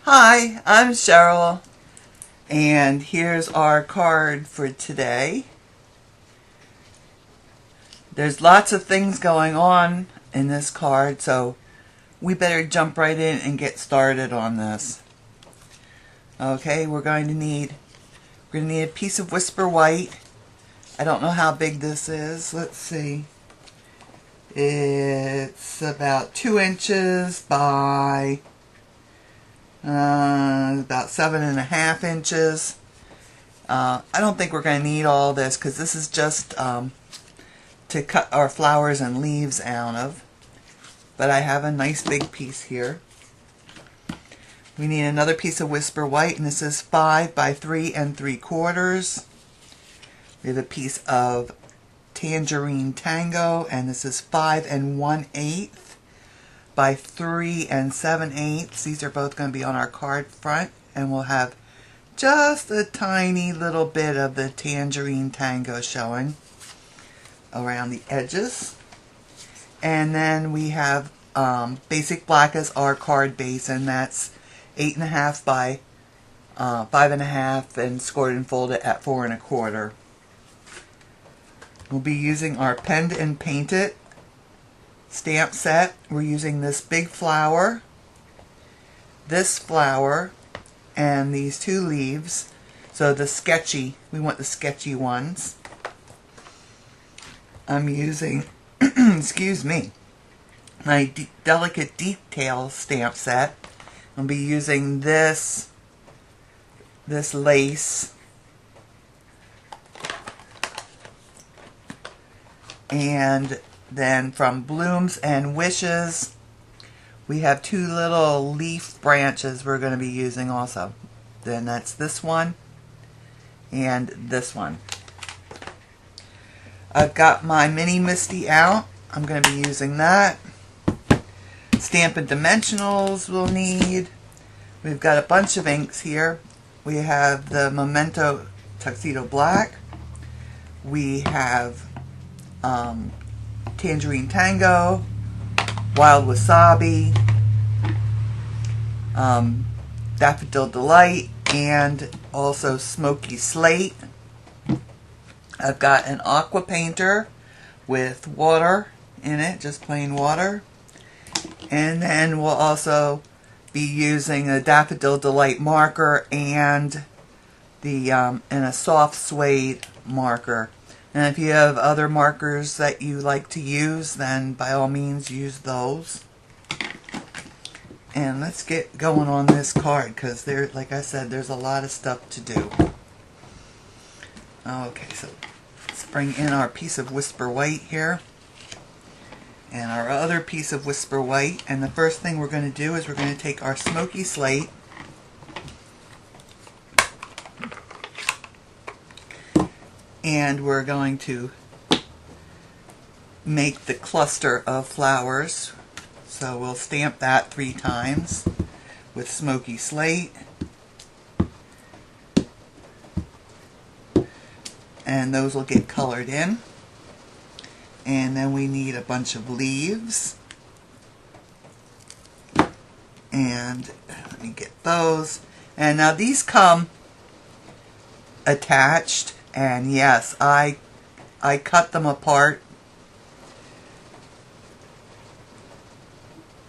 Hi, I'm Cheryl, and here's our card for today. There's lots of things going on in this card, so we better jump right in and get started on this. Okay, we're going to need a piece of Whisper White. I don't know how big this is. Let's see. It's about 2 inches by about 7.5 inches. I don't think we're going to need all this because this is just to cut our flowers and leaves out of. But I have a nice big piece here. We need another piece of Whisper White, and this is 5 by 3 3/4. We have a piece of Tangerine Tango, and this is 5 1/8 by 3 7/8. These are both going to be on our card front, and we'll have just a tiny little bit of the Tangerine Tango showing around the edges. And then we have Basic Black as our card base, and that's 8.5 by 5.5 and scored and folded at 4 1/4. We'll be using our Penned and Painted stamp set. We're using this big flower, this flower, and these 2 leaves. So we want the sketchy ones. I'm using, excuse me, my Delicate Detail stamp set. I'll be using this lace, and then from Blooms and Wishes, we have 2 little leaf branches we're going to be using also. Then that's this one and this one. I've got my Mini Misty out. I'm going to be using that. Stampin Dimensionals we'll need. We've got a bunch of inks here. We have the Memento Tuxedo Black. We have Tangerine Tango, Wild Wasabi, Daffodil Delight, and also Smoky Slate. I've got an Aqua Painter with water in it, just plain water. And then we'll also be using a Daffodil Delight marker and a soft suede marker. And if you have other markers that you like to use, then by all means use those. And let's get going on this card, because like I said, there's a lot of stuff to do. Okay, so let's bring in our piece of Whisper White here, and our other piece of Whisper White. And the first thing we're going to do is we're going to take our Smoky Slate, and we're going to make the cluster of flowers. So we'll stamp that 3 times with Smoky Slate. And those will get colored in. And then we need a bunch of leaves. And let me get those. And now these come attached. And yes, I cut them apart,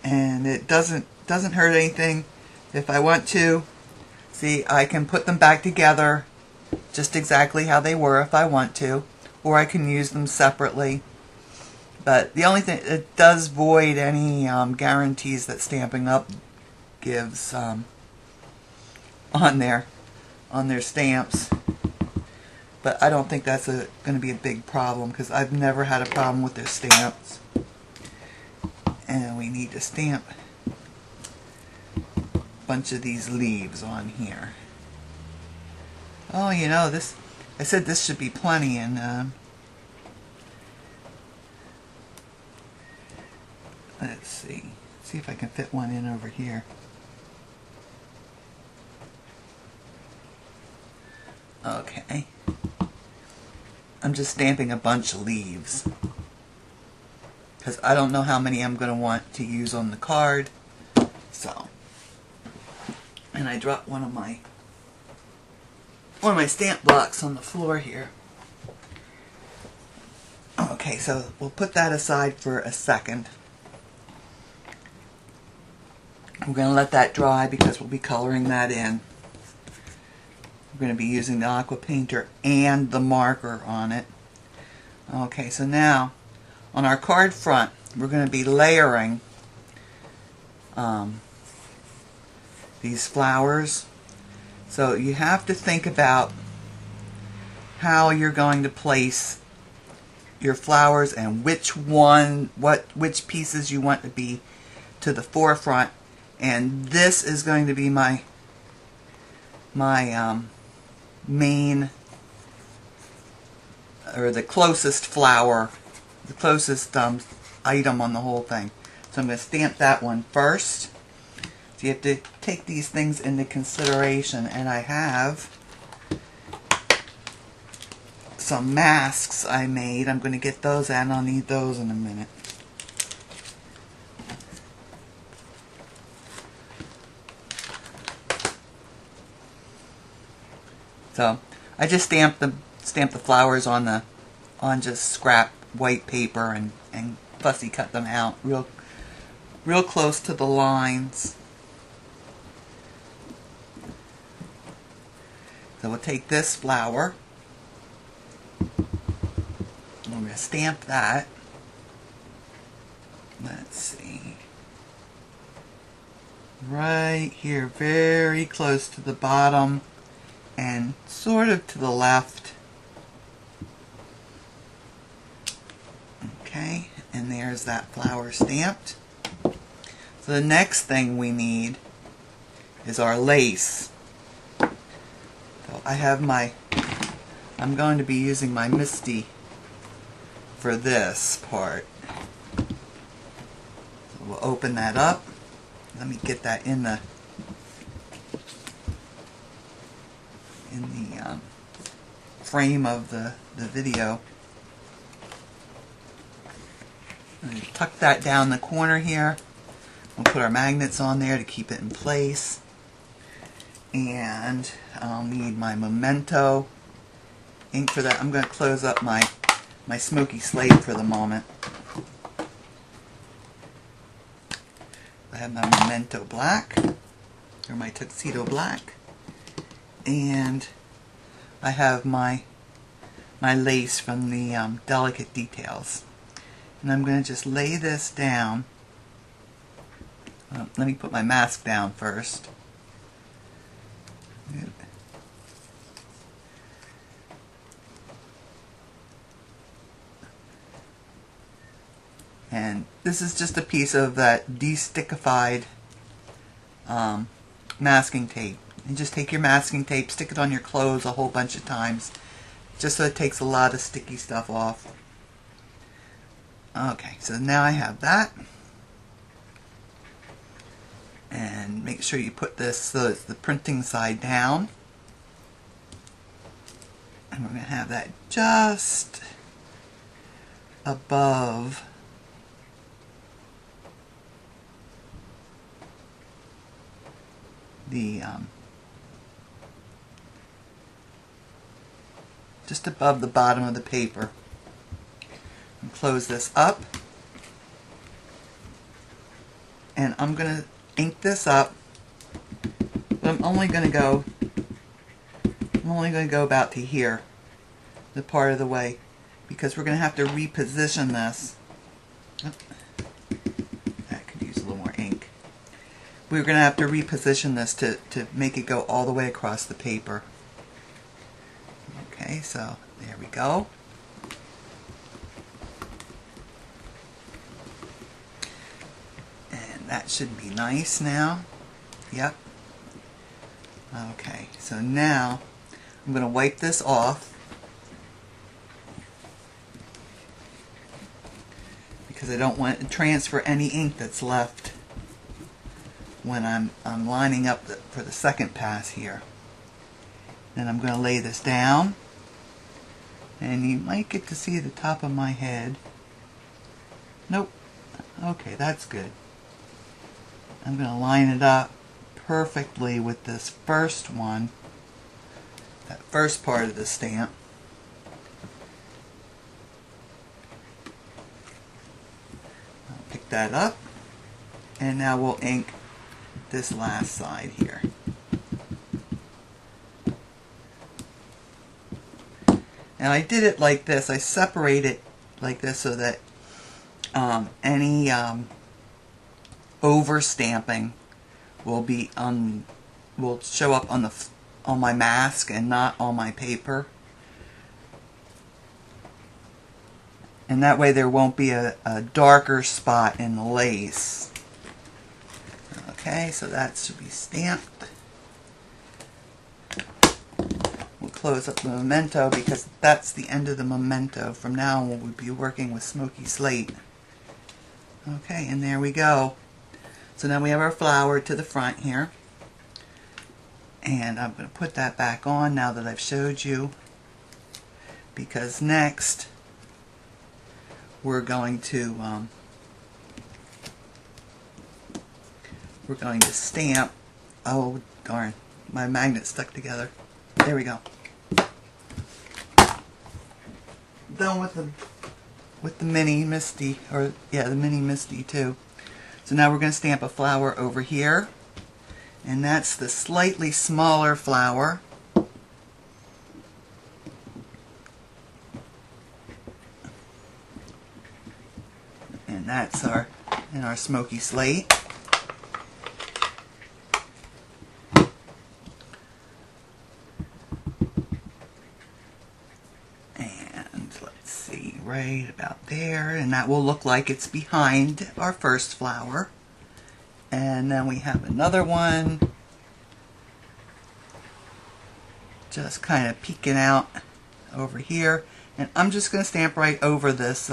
and it doesn't hurt anything. If I want to, see, I can put them back together just exactly how they were if I want to, or I can use them separately. But the only thing, it does void any guarantees that Stampin' Up! Gives on their stamps. But I don't think that's going to be a big problem, because I've never had a problem with their stamps. And we need to stamp a bunch of these leaves on here. Oh, you know, I said this should be plenty, and let's see if I can fit one in over here. Okay. I'm just stamping a bunch of leaves, because I don't know how many I'm going to want to use on the card. So And I dropped one of my stamp blocks on the floor here. Okay, so we'll put that aside for a second. We're going to let that dry because we'll be coloring that in. We're going to be using the Aqua Painter and the marker on it. Okay, so now on our card front, we're going to be layering these flowers. So you have to think about how you're going to place your flowers and which pieces you want to be to the forefront. And this is going to be my main, or the closest flower, the closest item on the whole thing. So I'm going to stamp that one first. So you have to take these things into consideration, and I have some masks I made. I'm going to get those out, and I'll need those in a minute. So I just stamped the flowers on just scrap white paper and fussy cut them out real close to the lines. So we'll take this flower, and we're going to stamp that. Let's see. Right here, very close to the bottom and sort of to the left. Okay, and there's that flower stamped. So the next thing we need is our lace. So I have I'm going to be using my Misty for this part. So we'll open that up. Let me get that in the frame of the video. I'm going to tuck that down the corner here. We'll put our magnets on there to keep it in place. And I'll need my Memento ink for that. I'm going to close up my smoky slate for the moment. I have my Memento black, or my Tuxedo black, and I have my lace from the Delicate Details. And I'm going to just lay this down. Let me put my mask down first. And this is just a piece of that de-stickified masking tape. And just take your masking tape, stick it on your clothes a whole bunch of times, just so it takes a lot of sticky stuff off. Okay, so now I have that. And make sure you put this so it's the printing side down. And we're going to have that just above the just above the bottom of the paper. And close this up, and I'm going to ink this up, but I'm only going to go about to here, the part of the way, because we're going to have to reposition this. Oh, that could use a little more ink. We're going to have to reposition this to make it go all the way across the paper. Okay, so there we go. And that should be nice now. Yep. Okay, so now I'm going to wipe this off because I don't want to transfer any ink that's left when I'm lining up for the second pass here. Then I'm going to lay this down, and you might get to see the top of my head. Nope. Okay, that's good. I'm going to line it up perfectly with this first one, that first part of the stamp. I'll pick that up, and now we'll ink this last side here. And I did it like this. I separate it like this so that any over stamping will show up on my mask and not on my paper. And that way there won't be a darker spot in the lace. Okay, so that should be stamped. We'll close up the Memento because that's the end of the Memento. From now on we'll be working with smoky slate. Okay, and there we go. So now we have our flower to the front here. And I'm going to put that back on now that I've showed you, because next we're going to stamp. Oh darn, my magnet stuck together. There we go. Done with the mini Misty, or yeah, the mini Misty too. So now we're going to stamp a flower over here, and that's the slightly smaller flower. And that's our smoky slate. Right about there, and that will look like it's behind our first flower. And then we have another one just kind of peeking out over here, and I'm just going to stamp right over this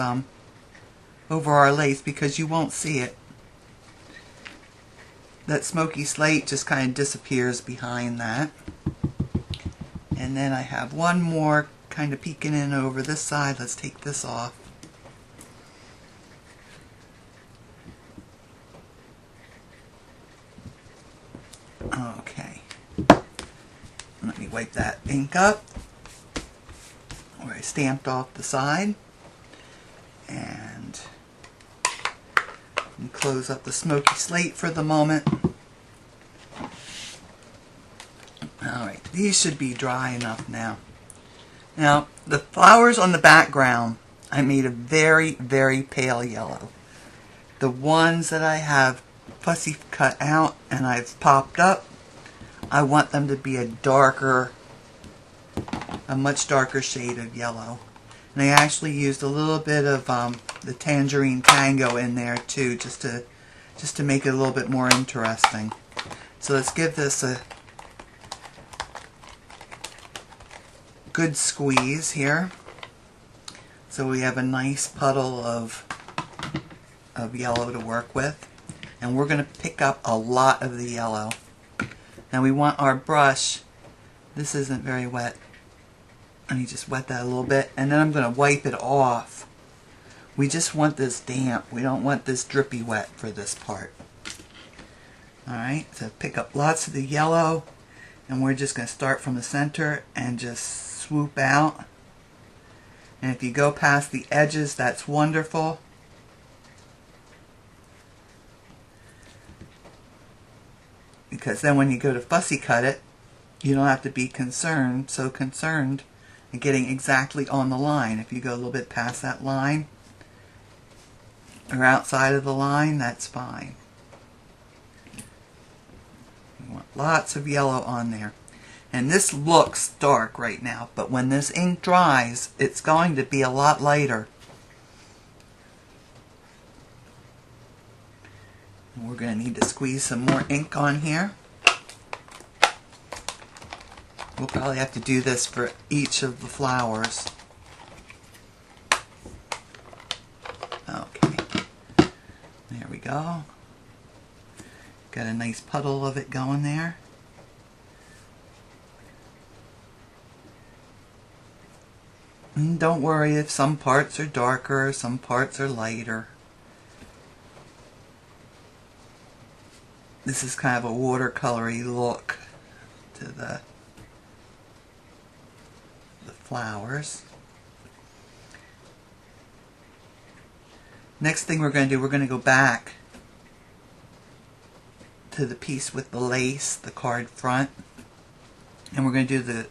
over our lace because you won't see it. That smoky slate just kind of disappears behind that. And then I have one more kind of peeking in over this side. Let's take this off. Okay. Let me wipe that ink up where I stamped off the side. And close up the smoky slate for the moment. Alright, these should be dry enough now. Now, the flowers on the background, I made a very, very pale yellow. The ones that I have fussy cut out and I've popped up, I want them to be a much darker shade of yellow. And I actually used a little bit of the Tangerine Tango in there too, just to make it a little bit more interesting. So let's give this a good squeeze here, so we have a nice puddle of yellow to work with, and we're going to pick up a lot of the yellow. Now we want our brush, this isn't very wet, let me just wet that a little bit, and then I'm going to wipe it off. We just want this damp, we don't want this drippy wet for this part. Alright, so pick up lots of the yellow, and we're just going to start from the center and just swoop out. And if you go past the edges, that's wonderful. Because then when you go to fussy cut it, you don't have to be so concerned in getting exactly on the line. If you go a little bit past that line or outside of the line, that's fine. You want lots of yellow on there. And this looks dark right now, but when this ink dries, it's going to be a lot lighter. And we're going to need to squeeze some more ink on here. We'll probably have to do this for each of the flowers. Okay, there we go. Got a nice puddle of it going there. And don't worry if some parts are darker, some parts are lighter. This is kind of a watercolory look to the flowers. Next thing we're going to do, we're going to go back to the piece with the lace, the card front, and we're going to do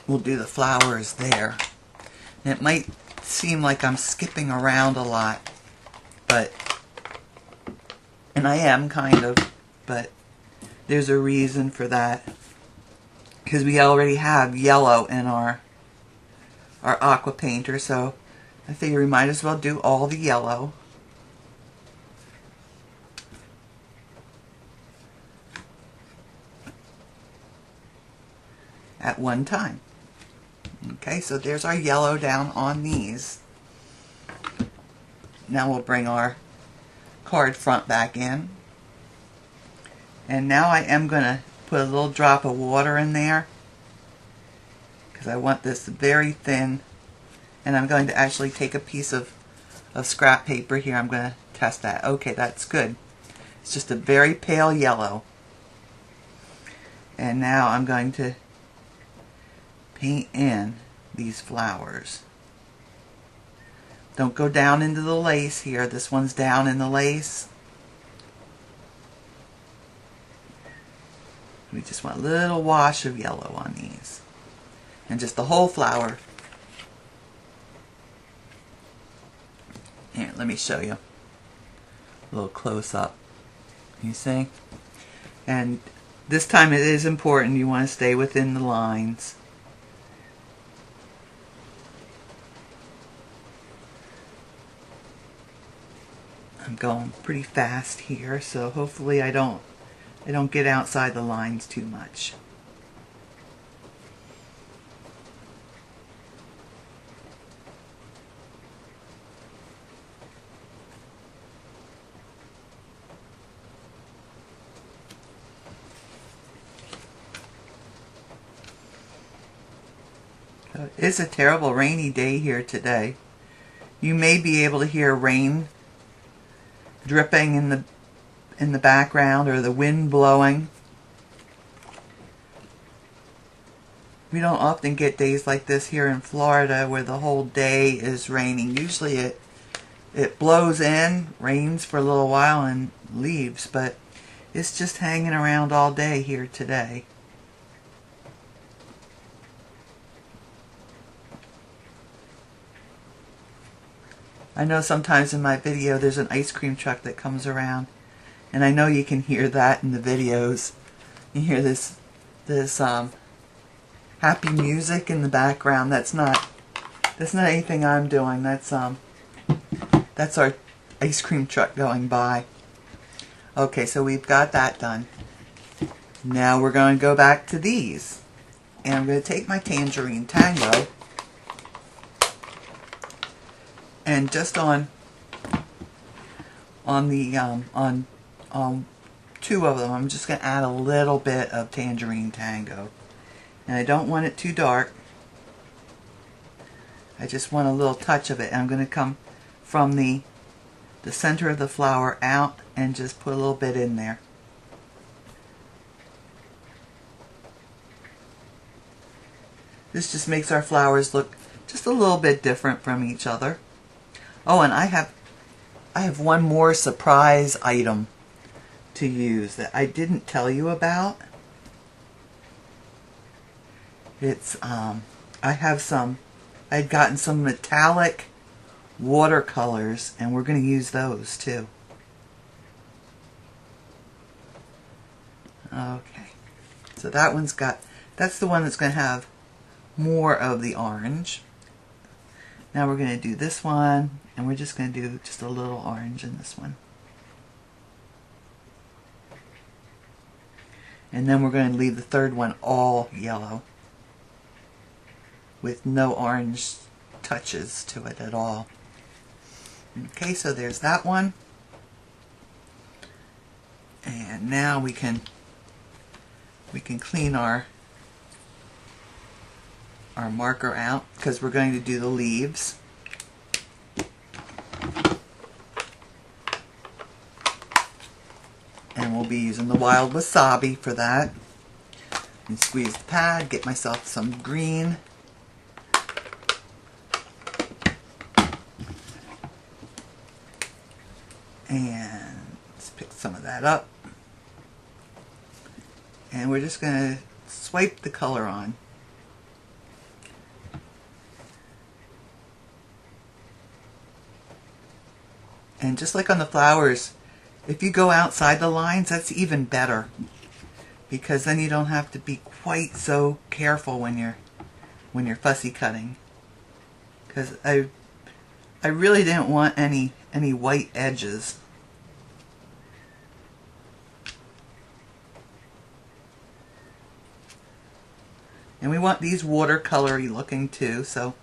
we'll do the flowers there. And it might seem like I'm skipping around a lot, and I am kind of, but there's a reason for that, because we already have yellow in our Aqua Painter, so I figure we might as well do all the yellow. At one time. Okay, so there's our yellow down on these. Now we'll bring our card front back in. And now I am going to put a little drop of water in there, because I want this very thin. And I'm going to actually take a piece of scrap paper here. I'm going to test that. Okay, that's good. It's just a very pale yellow. And now I'm going to paint in these flowers. Don't go down into the lace here. This one's down in the lace. We just want a little wash of yellow on these. And just the whole flower. Here, let me show you. A little close up. You see? And this time it is important you want to stay within the lines. I'm going pretty fast here, so hopefully I don't get outside the lines too much. It's a terrible rainy day here today. You may be able to hear rain dripping in the background, or the wind blowing. We don't often get days like this here in Florida where the whole day is raining. Usually it blows in, rains for a little while, and leaves, but it's just hanging around all day here today. I know sometimes in my video there's an ice cream truck that comes around, and I know you can hear that in the videos. You hear this happy music in the background. That's not anything I'm doing. That's our ice cream truck going by. Okay, so we've got that done. Now we're going to go back to these, and I'm going to take my Tangerine Tango, and just on two of them, I'm just going to add a little bit of Tangerine Tango. And I don't want it too dark. I just want a little touch of it. And I'm going to come from the center of the flower out and just put a little bit in there. This just makes our flowers look just a little bit different from each other. Oh, and I have one more surprise item to use that I didn't tell you about. It's I'd gotten some metallic watercolors, and we're going to use those too. Okay, so that's the one that's going to have more of the orange. Now we're going to do this one, and we're just going to do just a little orange in this one. And then we're going to leave the third one all yellow, with no orange touches to it at all. Okay, so there's that one. And now we can clean our marker out, because we're going to do the leaves. And we'll be using the wild wasabi for that. And squeeze the pad, get myself some green. And let's pick some of that up. And we're just going to swipe the color on. And just like on the flowers, if you go outside the lines, that's even better. Because then you don't have to be quite so careful when you're fussy cutting. Because I really didn't want any white edges. And we want these watercolory looking too, so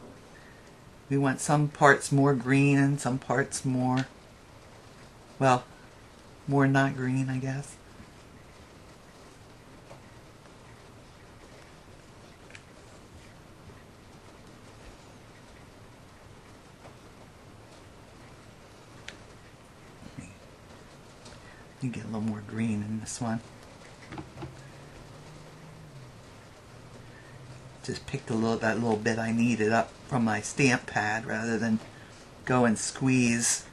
we want some parts more green and some parts more, well, more not green, I guess. Let me get a little more green in this one. Just picked that little bit I needed up from my stamp pad rather than go and squeeze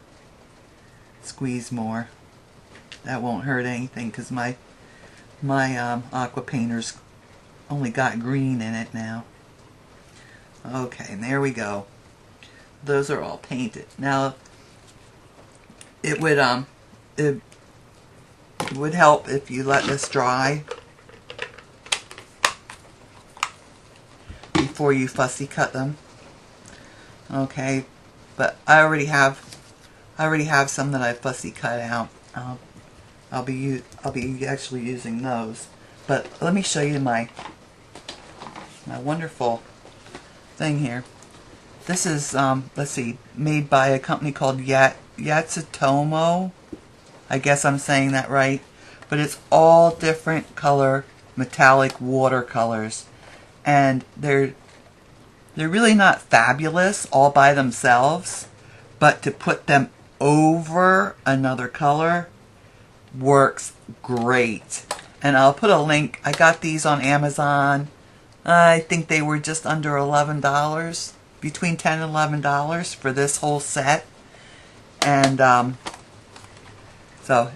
more. That won't hurt anything because my Aqua Painter's only got green in it now. Okay, and there we go. Those are all painted. Now it would help if you let this dry before you fussy cut them. Okay, but I already have some that I fussy cut out. I'll be actually using those. But let me show you my wonderful thing here. This is let's see, made by a company called Yatsatomo. I guess I'm saying that right. But it's all different color metallic watercolors. And they're really not fabulous all by themselves, but to put them over another color works great. And I'll put a link. I got these on Amazon. I think they were just under $11, between $10 and $11 for this whole set. And so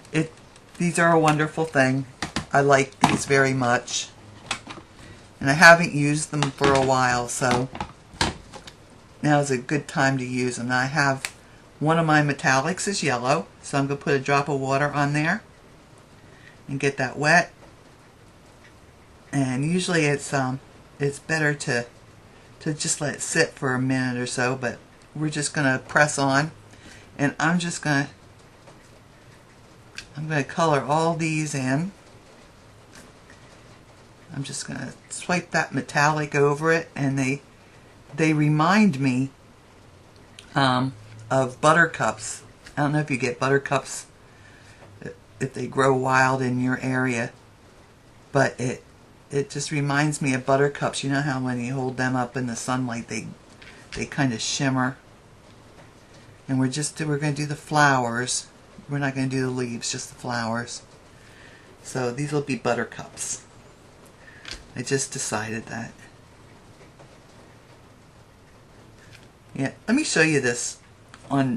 these are a wonderful thing. I like these very much. And I haven't used them for a while, so now is a good time to use them. Now I have one of my metallics is yellow, so I'm going to put a drop of water on there and get that wet. And usually it's better to just let it sit for a minute or so, but we're just going to press on, and I'm going to color all these in. I'm just going to swipe that metallic over it, and they remind me of buttercups. I don't know if you get buttercups if they grow wild in your area, but it just reminds me of buttercups. You know how when you hold them up in the sunlight they kind of shimmer. And we're going to do the flowers. We're not going to do the leaves, just the flowers. So these will be buttercups. I just decided that. Yeah, let me show you this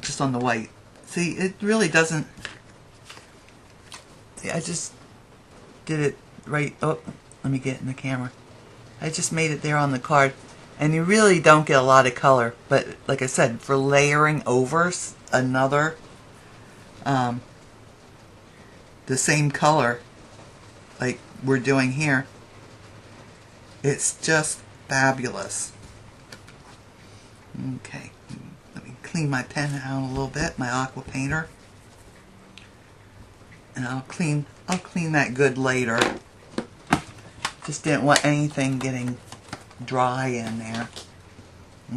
just on the white. See, it really doesn't. See, I just did it right. Oh, let me get in the camera. I just made it there on the card, and you really don't get a lot of color. But like I said, for layering over another, the same color, like we're doing here. It's just fabulous. Okay, let me clean my pen out a little bit, my Aqua Painter. And I'll clean that good later. Just didn't want anything getting dry in there.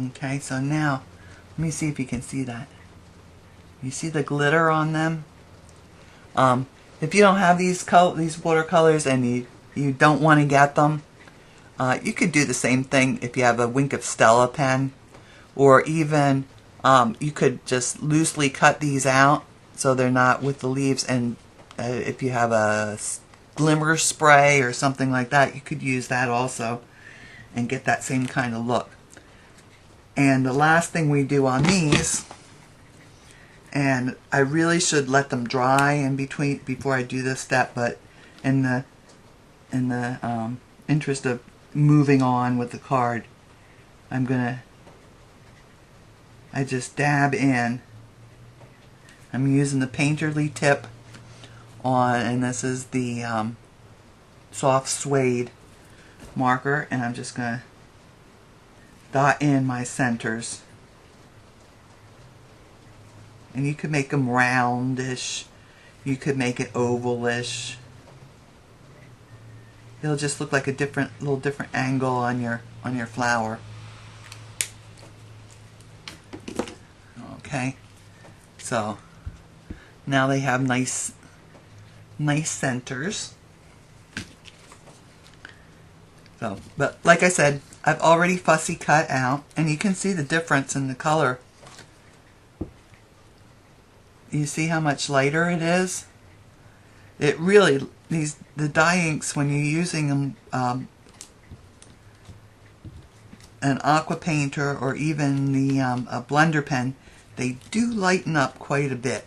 Okay, so now, let me see if you can see that. You see the glitter on them? If you don't have these watercolors and you don't want to get them, you could do the same thing if you have a Wink of Stella pen, or even you could just loosely cut these out so they're not with the leaves and if you have a glimmer spray or something like that, you could use that also and get that same kind of look. And the last thing we do on these, and I really should let them dry in between before I do this step, but in the interest of moving on with the card, I just dab in. I'm using the painterly tip on, and this is the soft suede marker, and I'm just going to dot in my centers. And you could make them roundish, you could make it ovalish. It'll just look like a little different angle on your flower. Okay, so now they have nice centers. So, but like I said, I've already fussy cut out, and you can see the difference in the color. You see how much lighter it is? It really, the dye inks, when you're using them, an Aqua Painter or even the a blender pen, they do lighten up quite a bit.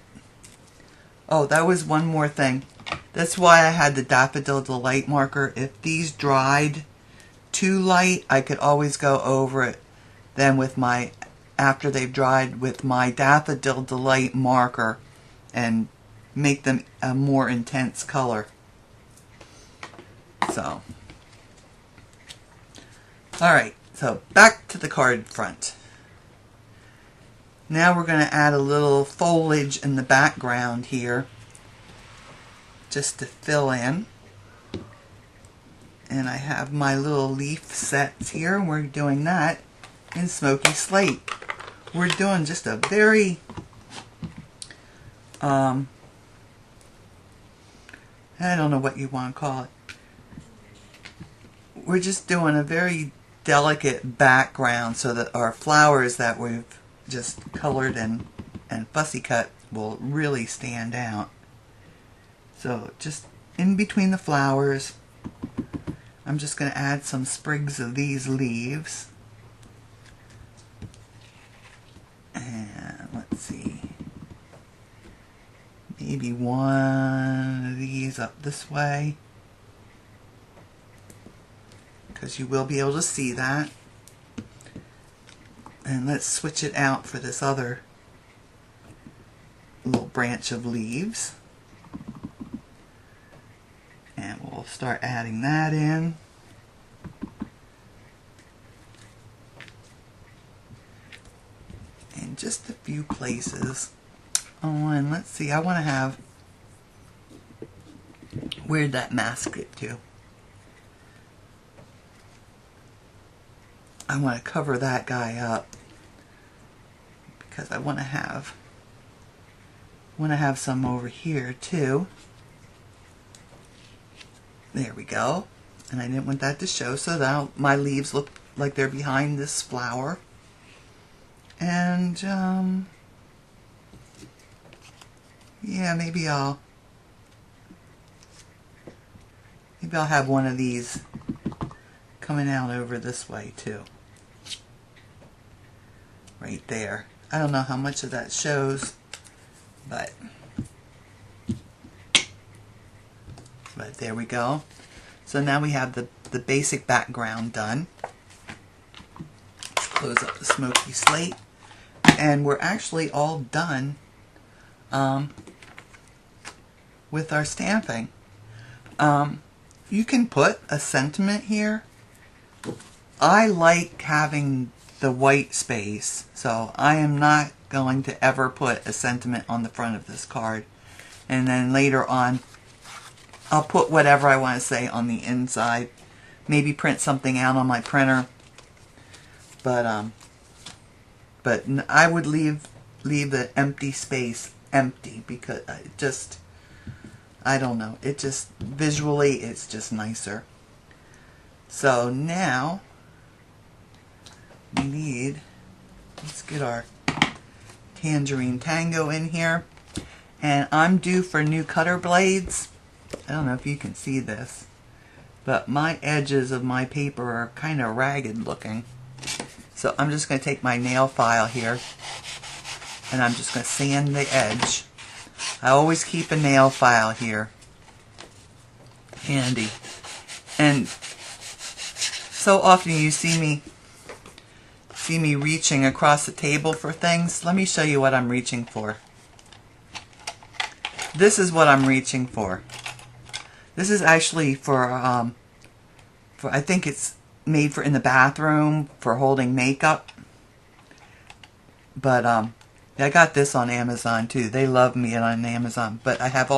Oh, that was one more thing. That's why I had the Daffodil Delight marker. If these dried too light, I could always go over it then with my, after they've dried, with my Daffodil Delight marker and make them a more intense color. So, alright, so back to the card front. Now we're going to add a little foliage in the background here, just to fill in. And I have my little leaf sets here, and we're doing that in Smoky Slate. We're doing just a very I don't know what you want to call it. We're just doing a very delicate background so that our flowers that we've just colored and fussy cut will really stand out. So just in between the flowers, I'm just going to add some sprigs of these leaves. And let's see, maybe one of these up this way, because you will be able to see that. And let's switch it out for this other little branch of leaves. And we'll start adding that in. In just a few places. Oh, and let's see, I want to have, where'd that mask get to? I want to cover that guy up because I want to have some over here too. There we go. And I didn't want that to show, so that my leaves look like they're behind this flower. And yeah, maybe I'll have one of these coming out over this way too. Right there. I don't know how much of that shows, but there we go. So now we have the basic background done. Let's close up the Smoky Slate. And we're actually all done with our stamping. You can put a sentiment here. I like having the white space, so I am not going to ever put a sentiment on the front of this card. And then later on, I'll put whatever I want to say on the inside. Maybe print something out on my printer. But I would leave the empty space empty, because I don't know, it just visually it's just nicer. So now we need, let's get our Tangerine Tango in here, And I'm due for new cutter blades. I don't know if you can see this, but my edges of my paper are kind of ragged looking. So I'm just going to take my nail file here and I'm just going to sand the edge. I always keep a nail file here handy. And so often you see me reaching across the table for things. Let me show you what I'm reaching for. This is what I'm reaching for. This is actually for I think it's made for in the bathroom for holding makeup. But I got this on Amazon too. They love me on Amazon. But I have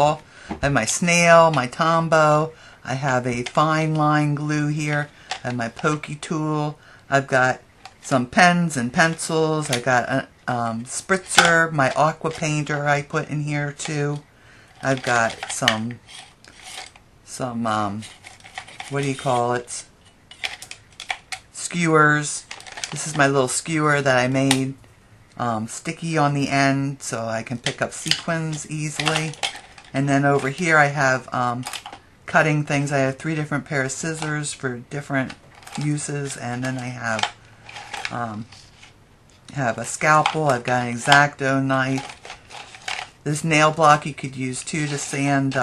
my snail, my Tombow. I have a fine line glue here. I have my pokey tool. I've got some pens and pencils. I got a spritzer, my Aqua Painter I put in here too. I've got some what do you call it? Skewers. This is my little skewer that I made sticky on the end so I can pick up sequins easily. And then over here I have cutting things. I have 3 different pair of scissors for different uses, and then I have a scalpel. I've got an X-Acto knife. This nail block you could use too to sand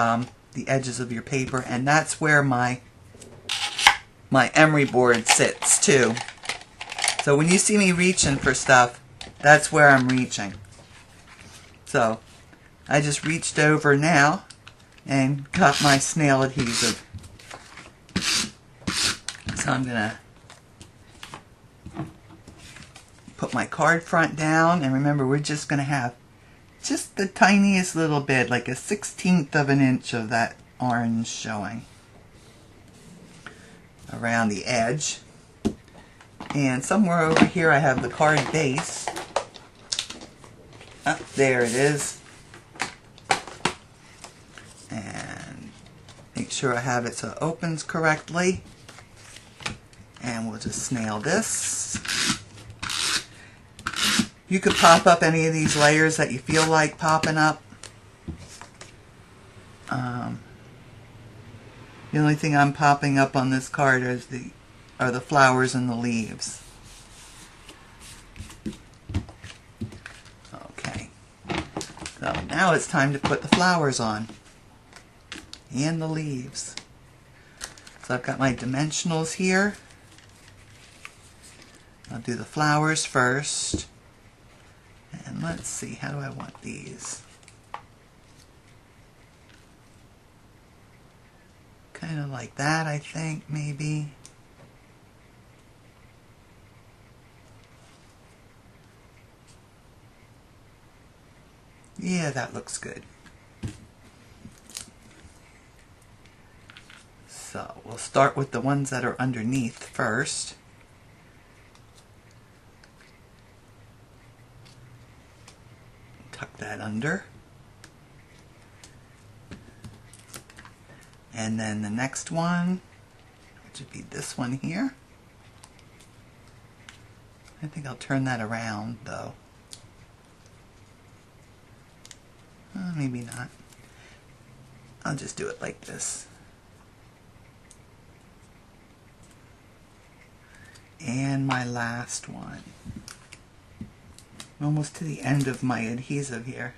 the edges of your paper, and that's where my emery board sits too. So when you see me reaching for stuff, that's where I'm reaching. So I just reached over now and got my snail adhesive. So I'm gonna put my card front down, and remember we're just gonna have just the tiniest little bit, like a 1/16 of an inch of that orange showing around the edge. And somewhere over here I have the card base. There it is. And make sure I have it so it opens correctly. And we'll just snail this. You could pop up any of these layers that you feel like popping up. The only thing I'm popping up on this card are the flowers and the leaves. Okay. So now it's time to put the flowers on. And the leaves. So I've got my dimensionals here. I'll do the flowers first. And let's see, how do I want these? Kind of like that, I think, maybe. Yeah, that looks good. So we'll start with the ones that are underneath first. Tuck that under. And then the next one, which would be this one here. I think I'll turn that around though. Maybe not. I'll just do it like this. And my last one. I'm almost to the end of my adhesive here.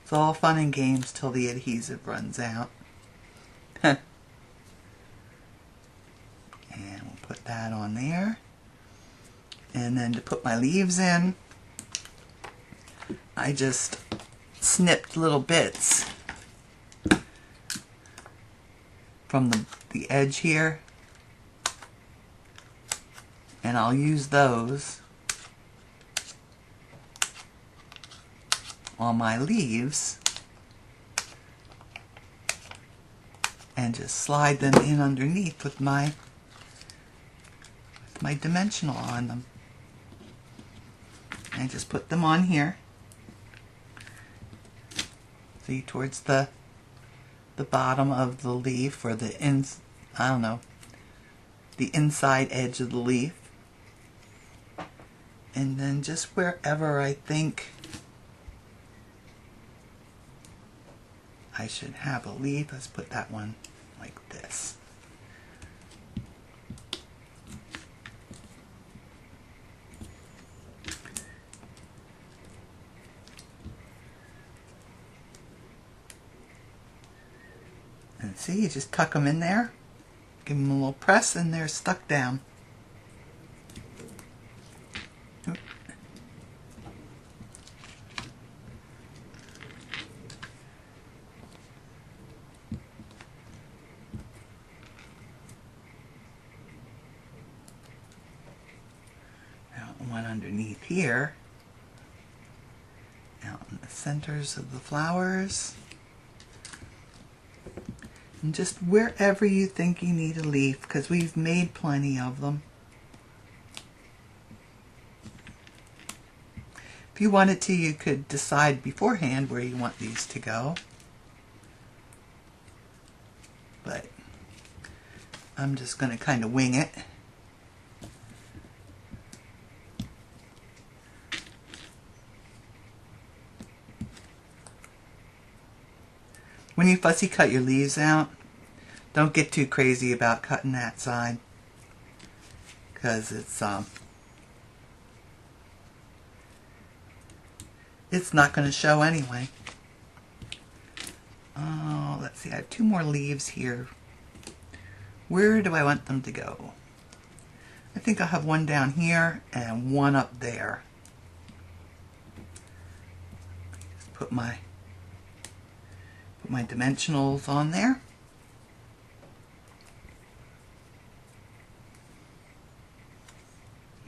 It's all fun and games till the adhesive runs out. And we'll put that on there. And then to put my leaves in, I just snipped little bits from the edge here. And I'll use those on my leaves and just slide them in underneath with my dimensional on them. And just put them on here. See, towards the bottom of the leaf, or the the inside edge of the leaf. And then just wherever I think I should have a leaf. Let's put that one like this. And see, you just tuck them in there, give them a little press, and they're stuck down. Oop. Now one underneath here, out in the centers of the flowers. And just wherever you think you need a leaf, because we've made plenty of them. If you wanted to, you could decide beforehand where you want these to go. But I'm just going to kind of wing it. When you fussy cut your leaves out, don't get too crazy about cutting that side, because it's not going to show anyway. Oh, let's see, I have 2 more leaves here. Where do I want them to go? I think I'll have one down here and one up there. Just put my dimensionals on there.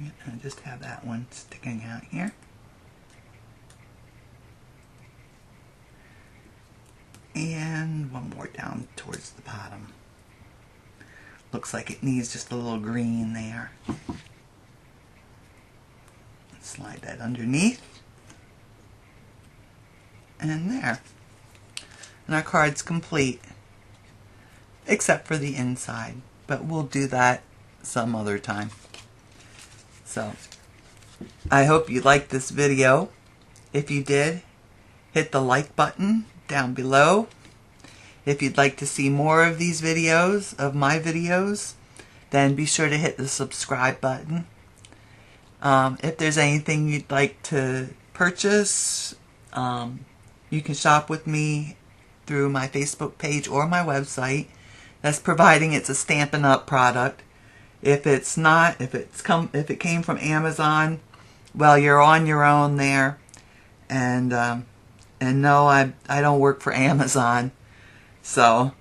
Yeah, and just have that one sticking out here. And one more down towards the bottom. Looks like it needs just a little green there. Slide that underneath. And there. And our card's complete, except for the inside, but we'll do that some other time. So, I hope you liked this video. If you did, hit the like button down below. If you'd like to see more of these videos, of my videos, then be sure to hit the subscribe button. If there's anything you'd like to purchase, you can shop with me through my Facebook page or my website. That's providing it's a Stampin' Up product. If it's not, if it came from Amazon, well, you're on your own there. And no, I don't work for Amazon. So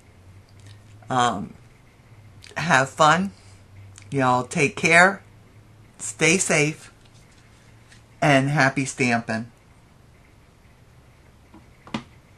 have fun. Y'all take care. Stay safe. And happy stamping.